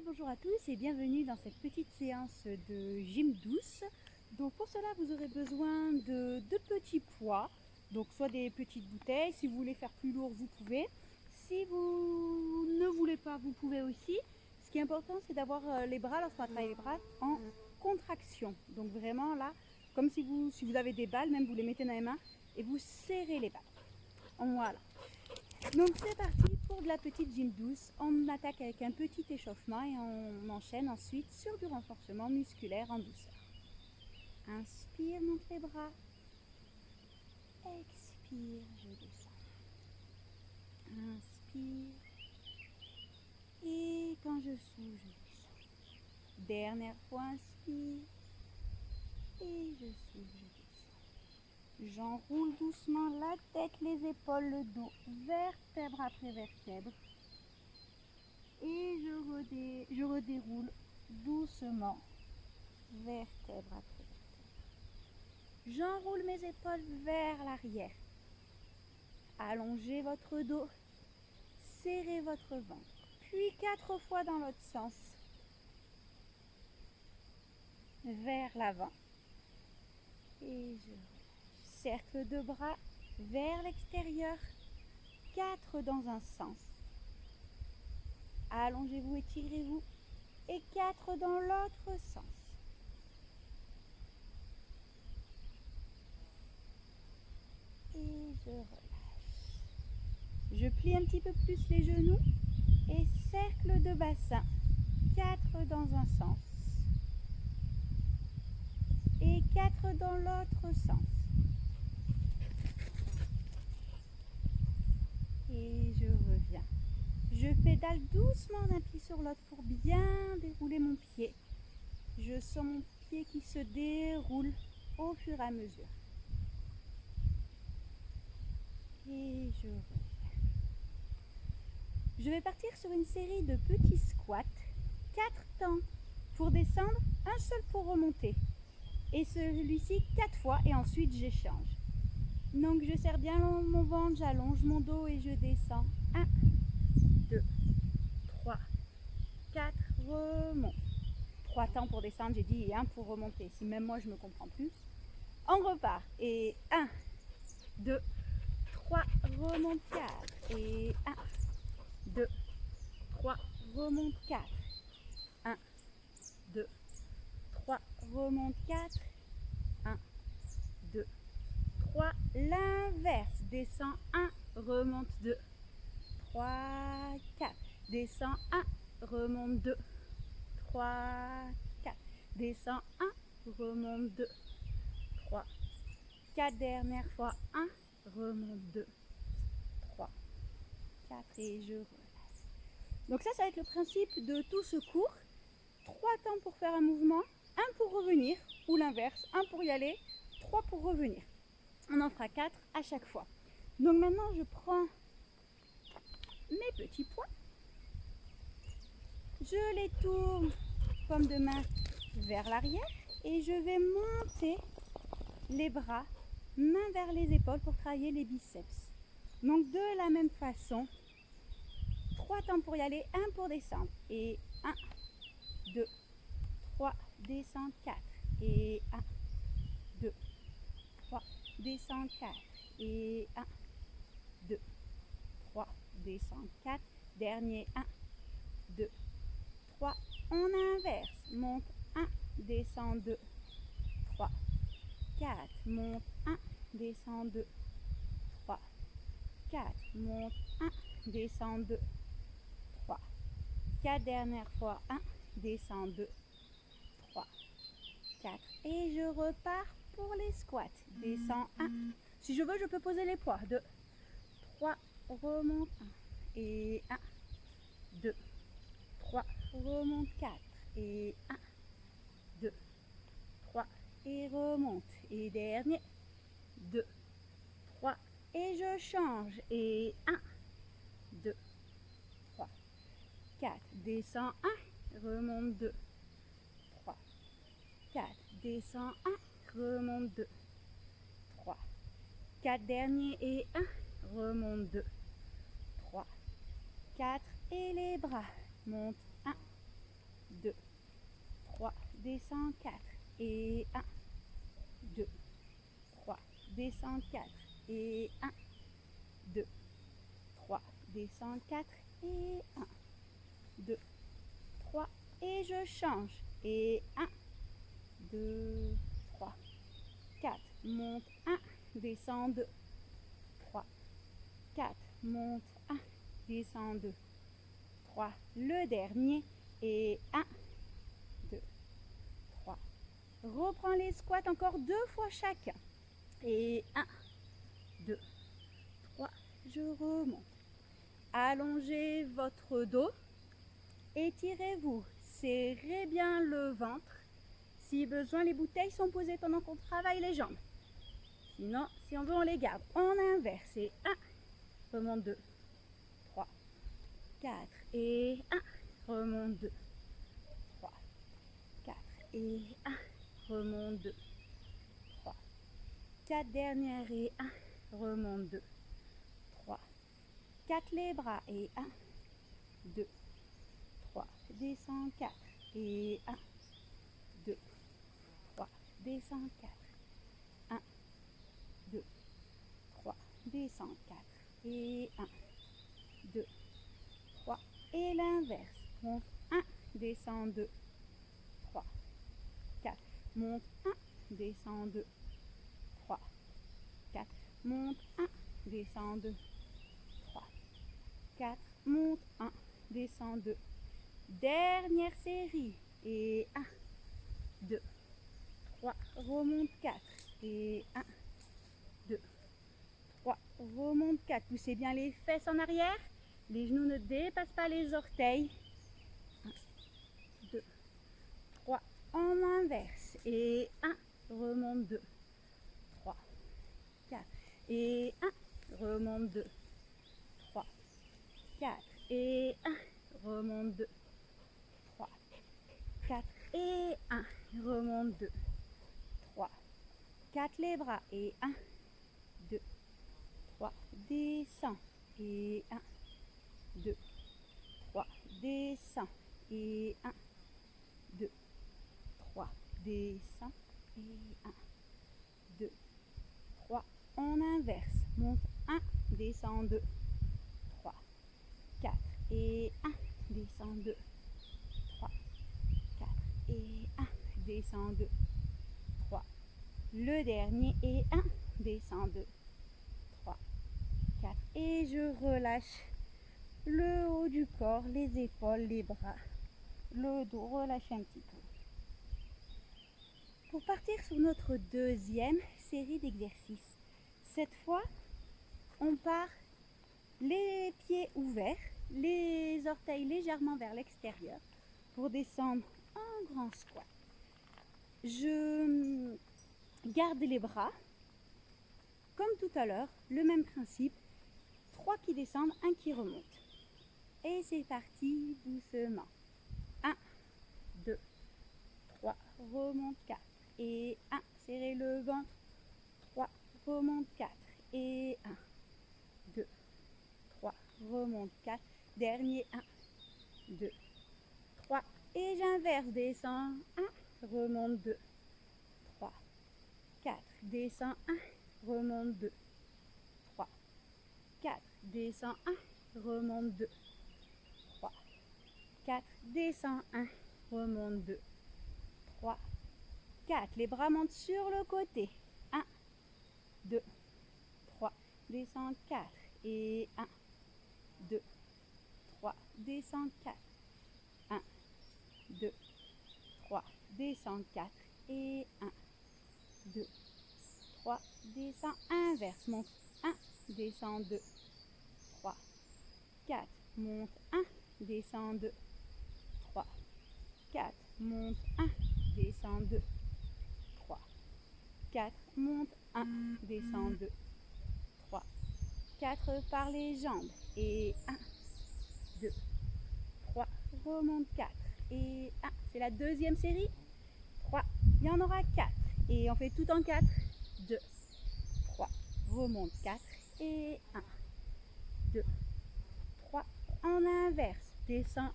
bonjour à tous et bienvenue dans cette petite séance de gym douce. Donc pour cela vous aurez besoin de deux petits poids, donc soit des petites bouteilles, si vous voulez faire plus lourd vous pouvez, si vous ne voulez pas vous pouvez aussi. Ce qui est important c'est d'avoir les bras, lorsqu'on va travailler les bras, en contraction. Donc vraiment là, comme si vous avez des balles, même vous les mettez dans les mains et vous serrez les balles. Voilà. Donc c'est parti pour de la petite gym douce. On attaque avec un petit échauffement et on enchaîne ensuite sur du renforcement musculaire en douceur. Inspire, monte les bras. Expire, je descends. Inspire. Et quand je souffle, je descends. Dernière fois, inspire. Et je souffle, je descends. J'enroule doucement la tête, les épaules, le dos, vertèbre après vertèbre. Et je redéroule doucement, vertèbre après vertèbre. J'enroule mes épaules vers l'arrière. Allongez votre dos, serrez votre ventre. Puis 4 fois dans l'autre sens, vers l'avant. Et je relâche. Cercle de bras vers l'extérieur, 4 dans un sens. Allongez-vous, étirez-vous. Et 4 dans l'autre sens. Et je relâche. Je plie un petit peu plus les genoux et cercle de bassin. 4 dans un sens. Et 4 dans l'autre sens. Et je reviens. Je pédale doucement d'un pied sur l'autre pour bien dérouler mon pied. Je sens mon pied qui se déroule au fur et à mesure. Et je reviens. Je vais partir sur une série de petits squats. 4 temps pour descendre, un seul pour remonter. Et celui-ci 4 fois et ensuite j'échange. Donc je serre bien mon ventre, j'allonge mon dos et je descends. 1, 2, 3, 4, remonte. 3 temps pour descendre, j'ai dit, et 1 pour remonter. Si même moi je ne me comprends plus. On repart. Et 1, 2, 3, remonte 4. Et 1, 2, 3, remonte 4. 1, 2, 3, remonte 4. 1, 2, 3. L'inverse. Descend 1, remonte 2. 3, 4. Descend 1, remonte 2. 3, 4. Descend 1, remonte 2. 3, 4. Dernière fois. 1, remonte 2. 3, 4. Et je relâche. Donc ça va être le principe de tout ce cours. 3 temps pour faire un mouvement, 1 pour revenir, ou l'inverse, 1 pour y aller, 3 pour revenir. On en fera 4 à chaque fois. Donc maintenant, je prends mes petits poids. Je les tourne comme de main vers l'arrière et je vais monter les bras, main vers les épaules pour travailler les biceps. Donc de la même façon, 3 temps pour y aller, 1 pour descendre. Et 1, 2, 3, descend 4. Et 1, 2, 3, descend 4. Et 1, 2, 3, descend 4. Dernier 1, 2, 3. On inverse. Monte 1, descend 2, 3, 4. Monte 1, descend 2, 3, 4. Monte 1, descend 2, 3, 4. Dernière fois 1, descend 2, 3, 4. Et je repars pour les squats. Descends 1. Si je veux, je peux poser les poids. 2, 3, remonte 1. Et 1, 2, 3, remonte 4. Et 1, 2, 3. Et remonte. Et dernier. 2, 3. Et je change. Et 1, 2, 3, 4. Descends 1. Remonte 2. 3, 4. Descends 1. Remonte 2. 3, 4. Dernier et 1. Remonte 2. 3, 4. Et les bras. Monte 1, 2, 3, descends 4 et 1, 2, 3, descends 4 et 1, 2, 3, descends 4 et 1, 2, 3 et je change et 1, 2, 3, 4, monte 1, descends 2, 3, 4, monte 1, descends 2, 3, le dernier et 1, 2, 3. Reprends les squats encore 2 fois chacun. Et 1, 2, 3, je remonte. Allongez votre dos, étirez-vous, serrez bien le ventre. Si besoin, les bouteilles sont posées pendant qu'on travaille les jambes. Sinon, si on veut, on les garde. On inverse. Et 1, remonte 2, 3, 4 et 1, remonte 2, 3, 4 et 1, remonte 2, 3, 4 dernières et 1, remonte 2, 3, 4 les bras et 1, 2, 3, descends 4 et 1, 2, 3, descends 4, 1, 2, 3, descends 4 et 1, 2, 3 et l'inverse. Monte 1, descends 2, 3, 4, monte 1, descends 2, 3, 4, monte 1, descends 2, 3, 4, monte 1, descends 2. Dernière série et 1, 2, 3, remonte 4 et 1, 2, 3, remonte 4. Poussez bien les fesses en arrière, les genoux ne dépassent pas les orteils. 1, 2, 3, en inverse et 1, remonte 2, 3, 4 et 1, remonte 2, 3, 4 et 1, remonte 2, 3, 4 et 1, remonte 2, 3, 4 les bras et 1, 2, 3, descends et 1, 2, 3, descends et 1, 2, 3, descends et 1, 2, 3, on inverse, monte 1, descend 2, 3, 4 et 1, descend 2, 3, 4 et 1, descend 2, 3, le dernier et 1, descend 2, 3, 4 et je relâche le haut du corps, les épaules, les bras, le dos, relâchez un petit peu. Pour partir sur notre deuxième série d'exercices, cette fois, on part les pieds ouverts, les orteils légèrement vers l'extérieur pour descendre en grand squat. Je garde les bras, comme tout à l'heure, le même principe, 3 qui descendent, 1 qui remonte. Et c'est parti doucement. 1, 2, 3, remonte 4 et 1, serrez le ventre, 3, remonte 4 et 1, 2, 3, remonte 4, dernier 1, 2, 3 et j'inverse, descends 1, remonte 2, 3, 4, descends 1, remonte 2, 3, 4, descends 1, remonte 2, 3, 4, descends 1, remonte 2, 3, 4, les bras montent sur le côté, 1, 2, 3, descends 4 et 1, 2, 3, descends 4, 1, 2, 3, descends 4 et 1, 2, 3, descends, inverse, monte 1, descends 2, 3, 4, monte 1, descends 2, 3, 4, monte 1, descends 2, 3, 4, monte 1, descends 2, 3, 4 par les jambes et 1, 2, 3, remonte 4 et 1, c'est la deuxième série, 3, il y en aura 4 et on fait tout en 4, 2, 3, remonte 4 et 1, 2, 3, en inverse, descends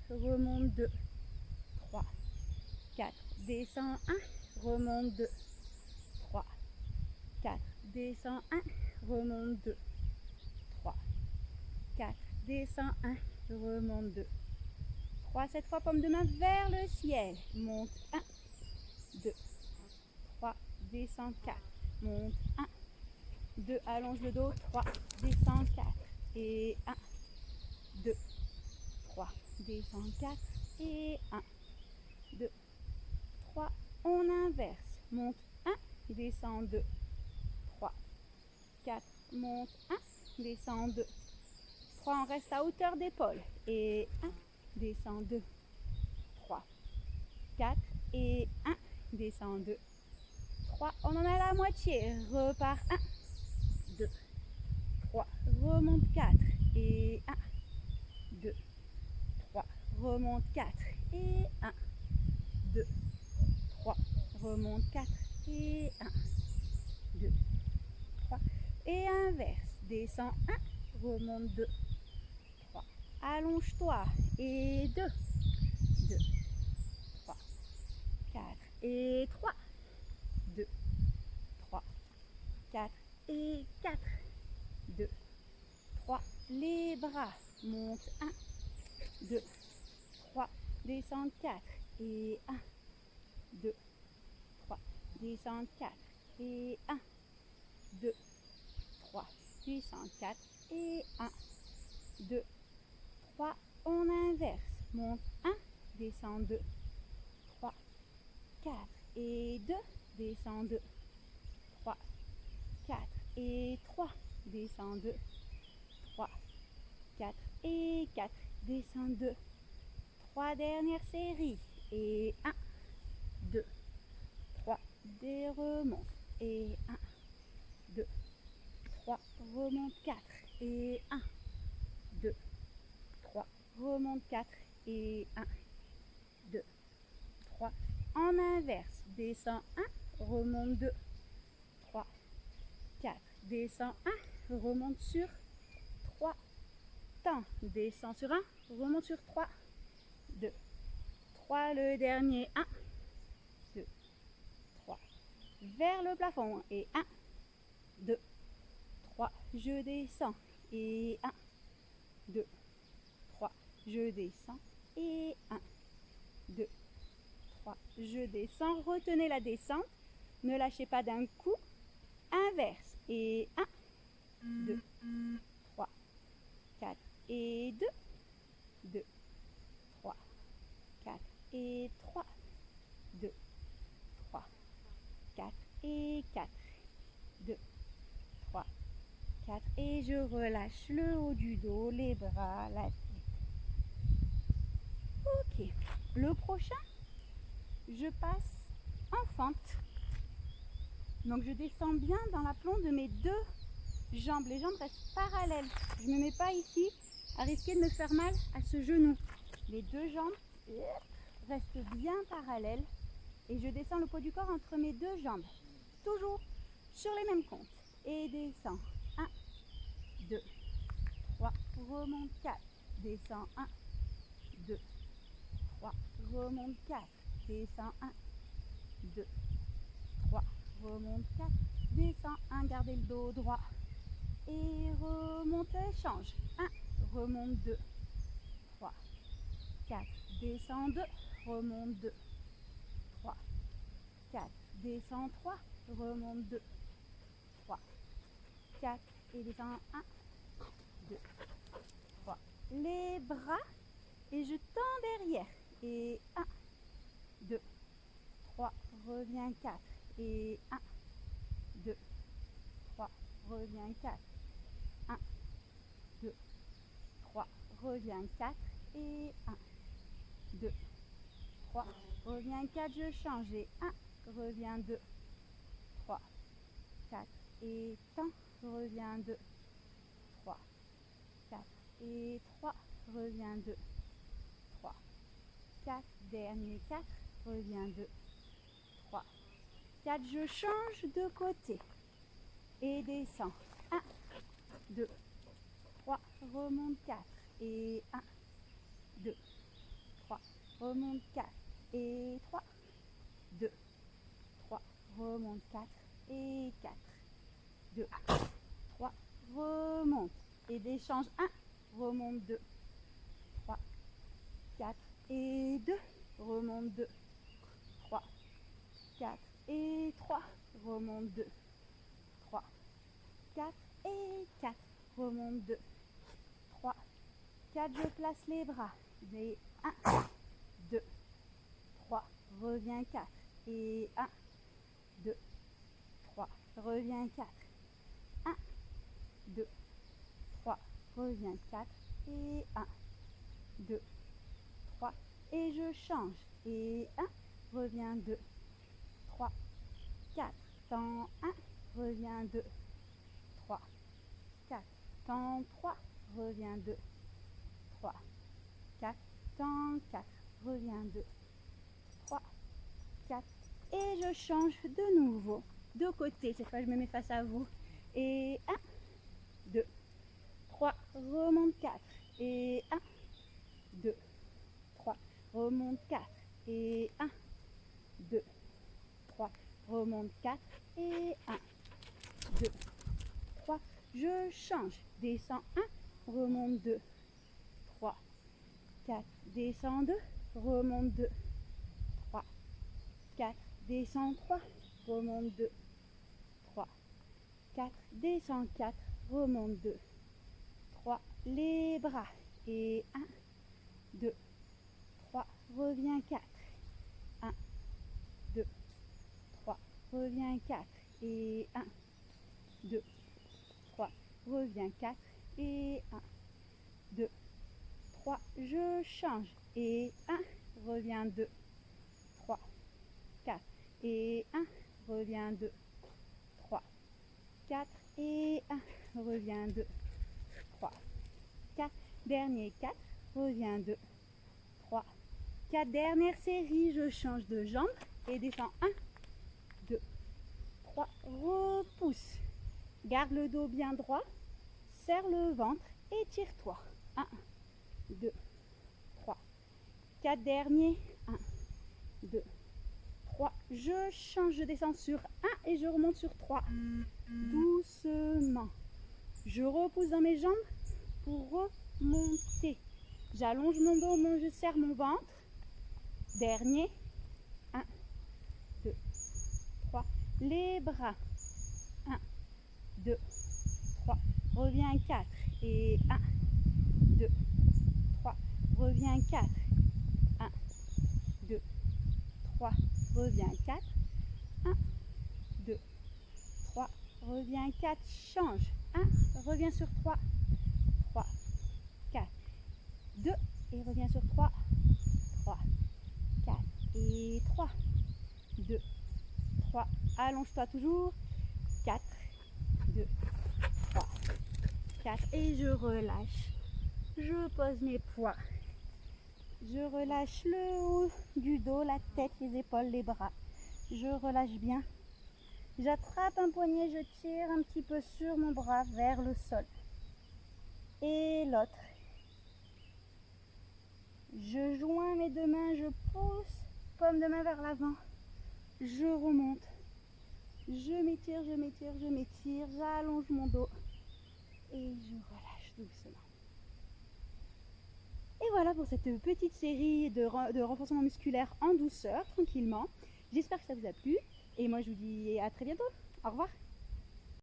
1, remonte 2, 3, 4, descends 1, remonte 2, 3, 4, descends 1, remonte 2, 3, 4, descends 1, remonte 2, 3, cette fois paume de main vers le ciel, monte 1, 2, 3, descends 4, monte 1, 2, allonge le dos, 3, descends 4, et 1, 2, 3, descends 4, et 1, 2, 3, on inverse, monte 1, descend 2, 3, 4, monte 1, descend 2, 3, on reste à hauteur d'épaule, et 1, descend 2, 3, 4, et 1, descend 2, 3, on en a la moitié, repart 1, 2, 3, remonte 4, et 1, 2, 3, remonte 4, et 1, 2, 3, remonte 4, et 1, 2, 3, et inverse, descend 1, remonte 2, 3, allonge-toi, et 2, 2, 3, 4, et 3, 2, 3, 4, et 4, 2, 3, les bras, monte 1, 2, 3, descend 4, et 1, 2, 3, descend 4, et 1, 2, 3, descend 4, et 1, 2, 3, on inverse, monte 1, descend 2, 3, 4, et 2, descend 2, 3, 4, et 3, descend 2, 3, 4, et 4, descend 2, 3 dernières séries, et 1, 2, 3, des remontes, et 1, 2, 3, remonte 4, et 1, 2, 3, remonte 4, et 1, 2, 3, en inverse, descend 1, remonte 2, 3, 4, descend 1, remonte sur 3, tend, descend sur 1, remonte sur 3, 2, 3, le dernier, 1, 2, 3, vers le plafond, et 1, 2, 3, je descends, et 1, 2, 3, je descends, et 1, 2, 3, je descends, retenez la descente, ne lâchez pas d'un coup, inverse, et 1, 2, 3, 4, et 2, 2, 3, 4, et 3, 2, 3, 4, et 4, 2, 3, 4, et je relâche le haut du dos, les bras, la tête. Ok, le prochain, je passe en fente. Donc je descends bien dans l'aplomb de mes deux jambes. Les jambes restent parallèles. Je ne me mets pas ici à risquer de me faire mal à ce genou. Les deux jambes restent bien parallèles et je descends le poids du corps entre mes deux jambes. Toujours sur les mêmes comptes. Et descends. 1, 2, 3, remonte 4. Descends 1, 2, 3, remonte 4. Descends 1, 2, 3, remonte 4. Descends 1, gardez le dos droit. Et remonte, change. 1, remonte 2, 3, 4, descend 2, remonte 2, 3, 4, descend 3, remonte 2, 3, 4, et descend 1, 2, 3. Les bras, et je tends derrière. Et 1, 2, 3, reviens 4. Et 1, 2, 3, reviens 4. 1, 2, 3, reviens 4. Et 1, 2, 3, reviens 4, je change. Et 1, reviens 2, 3, 4. Et tends, reviens 2, 3, 4. Et 3, reviens 2, 3, 4. Dernier 4, reviens 2, 3, 4. Je change de côté. Et descends. 1, 2, 3, remonte 4. Et 1, 2, 3, remonte 4. et 3, 2, 3, remonte 4 et 4, 2, 3, remonte et déchange 1, remonte 2, 3, 4 et 2, remonte 2, 3, 4 et 3, remonte 2, 3, 4 et 4, remonte 2, 3, 4, je place les bras, et 1, 2, 3, reviens 4, et 1, 2, 3, reviens 4, 1, 2, 3, reviens 4, et 1, 2, 3, et je change, et 1, reviens 2, 3, 4, temps 1, reviens 2, 3, 4, temps 3, reviens 2, 3, 4, temps 4, reviens 2, 3, 4, et je change de nouveau, de côté, cette fois je me mets face à vous, et 1, 2, 3, remonte 4, et 1, 2, 3, remonte 4, et 1, 2, 3, remonte 4, et 1, 2, 3, je change, descends 1, remonte 2, 3, 4, descends 2, remonte 2, 3, 4, descends 3, remonte 2, 3, 4, descends 4, remonte 2, 3, les bras, et 1, 2, 3, reviens 4, 1, 2, 3, reviens 4, et 1, 2, 3, reviens 4, et 1, 2, 3, je change, et 1, reviens 2, 3, 4, et 1, reviens 2, 3, 4, et 1, reviens 2, 3, 4, dernier 4, reviens 2, 3, 4, dernière série, je change de jambe, et descends 1, 2, 3, repousse, garde le dos bien droit, serre le ventre, et tire-toi, 1, 2, 3, 4 derniers, 1, 2, 3, je change, je descends sur 1 et je remonte sur 3, doucement, je repousse dans mes jambes pour remonter, j'allonge mon dos, je serre mon ventre, dernier, 1, 2, 3, les bras, 1, 2, 3, reviens 4, et 1, 2, 3, reviens 4, 1, 2, 3, reviens 4, 1, 2, 3, reviens 4, change, 1, reviens sur 3, 3, 4, 2, et reviens sur 3, 3, 4, et 3, 2, 3, allonge-toi toujours, 4, 2, 3, 4, et je relâche, je pose mes poids, je relâche le haut du dos, la tête, les épaules, les bras, je relâche bien, j'attrape un poignet, je tire un petit peu sur mon bras vers le sol, et l'autre, je joins mes deux mains, je pousse paume de main vers l'avant, je remonte, je m'étire, je m'étire, je m'étire, j'allonge mon dos et je relâche doucement. Et voilà pour cette petite série de renforcement musculaire en douceur, tranquillement. J'espère que ça vous a plu et moi je vous dis à très bientôt. Au revoir.